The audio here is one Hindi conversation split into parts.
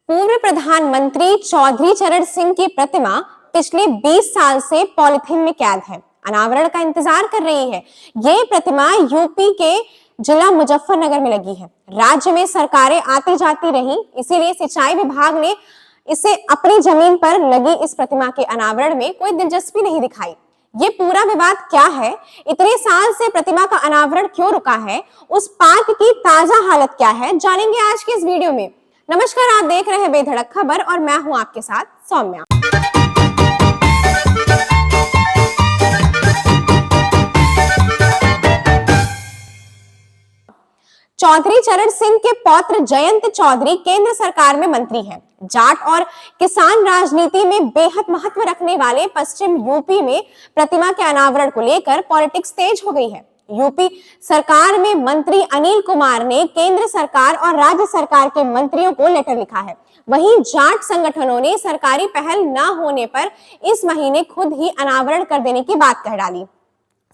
पूर्व प्रधानमंत्री चौधरी चरण सिंह की प्रतिमा पिछले 20 साल से पॉलिथीन में कैद है, अनावरण का इंतजार कर रही है। ये प्रतिमा यूपी के जिला मुजफ्फरनगर में लगी है। राज्य में सरकारें आती जाती रही, इसीलिए सिंचाई विभाग ने इसे अपनी जमीन पर लगी इस प्रतिमा के अनावरण में कोई दिलचस्पी नहीं दिखाई। ये पूरा विवाद क्या है? इतने साल से प्रतिमा का अनावरण क्यों रुका है? उस पार्क की ताजा हालत क्या है, जानेंगे आज के इस वीडियो में। नमस्कार, आप देख रहे हैं बेधड़क खबर और मैं हूं आपके साथ सौम्या। चौधरी चरण सिंह के पौत्र जयंत चौधरी केंद्र सरकार में मंत्री हैं। जाट और किसान राजनीति में बेहद महत्व रखने वाले पश्चिम यूपी में प्रतिमा के अनावरण को लेकर पॉलिटिक्स तेज हो गई है। यूपी सरकार में मंत्री अनिल कुमार ने केंद्र सरकार और राज्य सरकार के मंत्रियों को लेटर लिखा है। वहीं जाट संगठनों ने सरकारी पहल न होने पर इस महीने खुद ही अनावरण कर देने की बात कह डाली।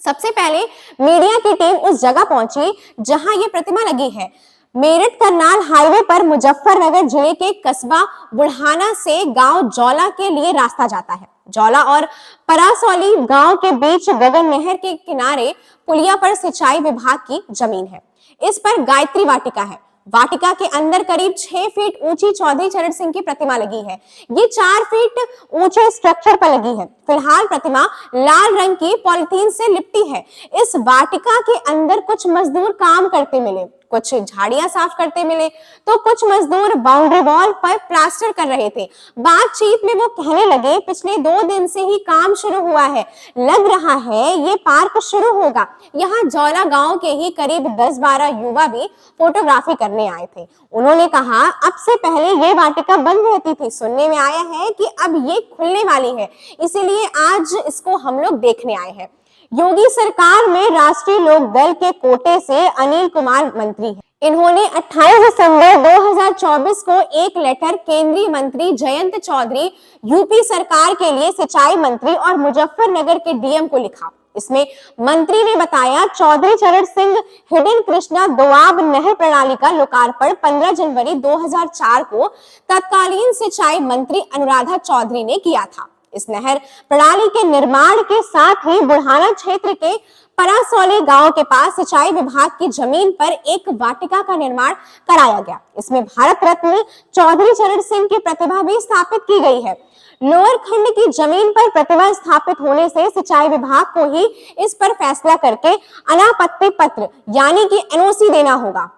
सबसे पहले मीडिया की टीम उस जगह पहुंची जहां ये प्रतिमा लगी है। मेरठ करनाल हाईवे पर मुजफ्फरनगर जिले के कस्बा बुढ़ाना से गांव जौला के लिए रास्ता जाता है। जौला और परासौली गांव के बीच गगन नहर के किनारे पुलिया पर सिंचाई विभाग की जमीन है। इस पर गायत्री वाटिका है। वाटिका के अंदर करीब 6 फीट ऊंची चौधरी चरण सिंह की प्रतिमा लगी है। ये 4 फीट ऊंचे स्ट्रक्चर पर लगी है। फिलहाल प्रतिमा लाल रंग की पॉलिथीन से लिपटी है। इस वाटिका के अंदर कुछ मजदूर काम करते मिले, कुछ झाड़ियां साफ करते मिले, तो कुछ मजदूर बाउंड्री वॉल पर प्लास्टर कर रहे थे। बातचीत में वो कहने लगे, पिछले 2 दिन से ही काम शुरू हुआ है, लग रहा है ये पार्क शुरू होगा। यहाँ जौला गांव के ही करीब 10-12 युवा भी फोटोग्राफी करने आए थे। उन्होंने कहा, अब से पहले ये वाटिका बंद रहती थी, सुनने में आया है कि अब ये खुलने वाली है, इसीलिए आज इसको हम लोग देखने आए हैं। योगी सरकार में राष्ट्रीय लोक दल के कोटे से अनिल कुमार मंत्री हैं। इन्होंने 28 दिसंबर 2024 को एक लेटर केंद्रीय मंत्री जयंत चौधरी, यूपी सरकार के लिए सिंचाई मंत्री और मुजफ्फरनगर के डीएम को लिखा। इसमें मंत्री ने बताया, चौधरी चरण सिंह हिडन कृष्णा दोआब नहर प्रणाली का लोकार्पण 15 जनवरी 2004 को तत्कालीन सिंचाई मंत्री अनुराधा चौधरी ने किया था। इस नहर प्रणाली के निर्माण के साथ ही बुढ़ाना क्षेत्र के परासौली गांव के पास सिंचाई विभाग की जमीन पर एक वाटिका का निर्माण कराया गया। इसमें भारत रत्न चौधरी चरण सिंह की प्रतिमा भी स्थापित की गई है। लोअर खंड की जमीन पर प्रतिमा स्थापित होने से सिंचाई विभाग को ही इस पर फैसला करके अनापत्ति पत्र यानी कि एनओसी देना होगा,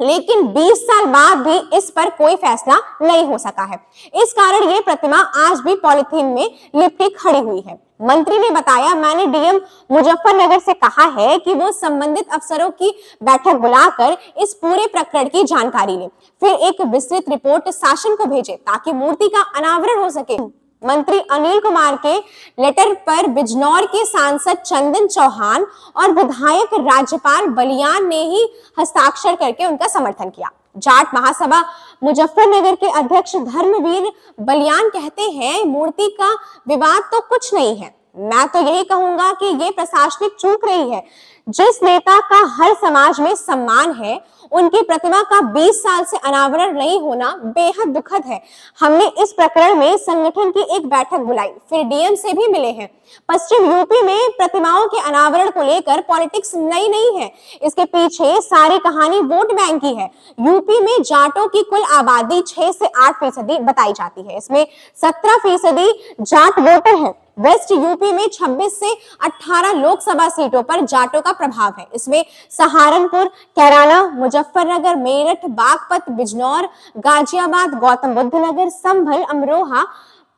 लेकिन 20 साल बाद भी इस पर कोई फैसला नहीं हो सका है। इस कारण ये प्रतिमा आज भी पॉलिथीन में लिपटी खड़ी हुई है। मंत्री ने बताया, मैंने डीएम मुजफ्फरनगर से कहा है कि वो संबंधित अफसरों की बैठक बुलाकर इस पूरे प्रकरण की जानकारी ले, फिर एक विस्तृत रिपोर्ट शासन को भेजे ताकि मूर्ति का अनावरण हो सके। मंत्री अनिल कुमार के लेटर पर बिजनौर के सांसद चंदन चौहान और विधायक राज्यपाल बलियान ने ही हस्ताक्षर करके उनका समर्थन किया। जाट महासभा मुजफ्फरनगर के अध्यक्ष धर्मवीर बलियान कहते हैं, मूर्ति का विवाद तो कुछ नहीं है, मैं तो यही कहूंगा कि ये प्रशासनिक चूक रही है। जिस नेता का हर समाज में सम्मान है, उनकी प्रतिमा का 20 साल से अनावरण नहीं होना बेहद दुखद है। हमने इस प्रकरण में संगठन की एक बैठक बुलाई, फिर डीएम से भी मिले हैं। पश्चिम यूपी में प्रतिमाओं के अनावरण को लेकर पॉलिटिक्स नई नहीं है, इसके पीछे सारी कहानी वोट बैंक की है। यूपी में जाटों की कुल आबादी 6 से 8% बताई जाती है। इसमें 17% जाट वोटर हैं। वेस्ट यूपी में 26 से 18 लोकसभा सीटों पर जाटों का प्रभाव है। इसमें सहारनपुर, कैराना, मुजफ्फरनगर, मेरठ, बागपत, बिजनौर, गाजियाबाद, गौतम बुद्ध नगर, संभल, अमरोहा,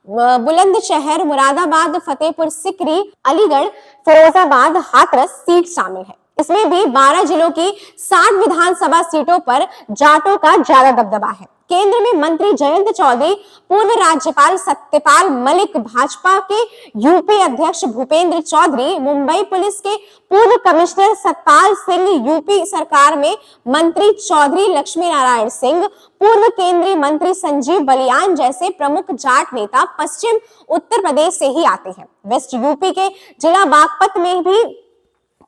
बुलंदशहर, मुरादाबाद, फतेहपुर सिकरी, अलीगढ़, फिरोजाबाद, हाथरस सीट शामिल है। इसमें भी 12 जिलों की 60 विधानसभा सीटों पर जाटों का ज्यादा दबदबा है। केंद्र में मंत्री जयंत चौधरी, पूर्व राज्यपाल सत्यपाल मलिक, भाजपा के यूपी अध्यक्ष भूपेंद्र चौधरी, मुंबई पुलिस के पूर्व कमिश्नर सतपाल सिंह, यूपी सरकार में मंत्री चौधरी लक्ष्मी नारायण सिंह, पूर्व केंद्रीय मंत्री संजीव बलियान जैसे प्रमुख जाट नेता पश्चिम उत्तर प्रदेश से ही आते हैं। वेस्ट यूपी के जिला बागपत में भी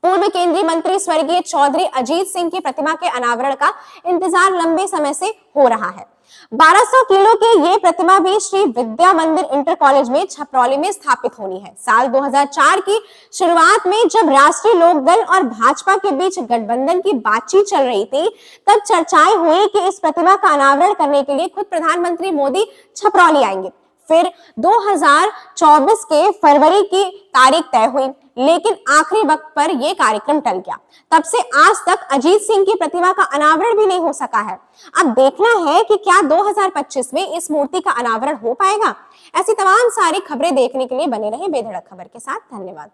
पूर्व केंद्रीय मंत्री स्वर्गीय चौधरी अजीत सिंह की प्रतिमा के अनावरण का इंतजार लंबे समय से हो रहा है। 1200 किलो के ये प्रतिमा भी श्री विद्या मंदिर इंटर कॉलेज में छपरौली में स्थापित होनी है। साल 2004 की शुरुआत में जब राष्ट्रीय लोकदल और भाजपा के बीच गठबंधन की बातचीत चल रही थी, तब चर्चाएं हुई कि इस प्रतिमा का अनावरण करने के लिए खुद प्रधानमंत्री मोदी छपरौली आएंगे। फिर 2024 के फरवरी की तारीख तय हुई, लेकिन आखिरी वक्त पर यह कार्यक्रम टल गया। तब से आज तक अजीत सिंह की प्रतिमा का अनावरण भी नहीं हो सका है। अब देखना है कि क्या 2025 में इस मूर्ति का अनावरण हो पाएगा। ऐसी तमाम सारी खबरें देखने के लिए बने रहे बेधड़क खबर के साथ। धन्यवाद।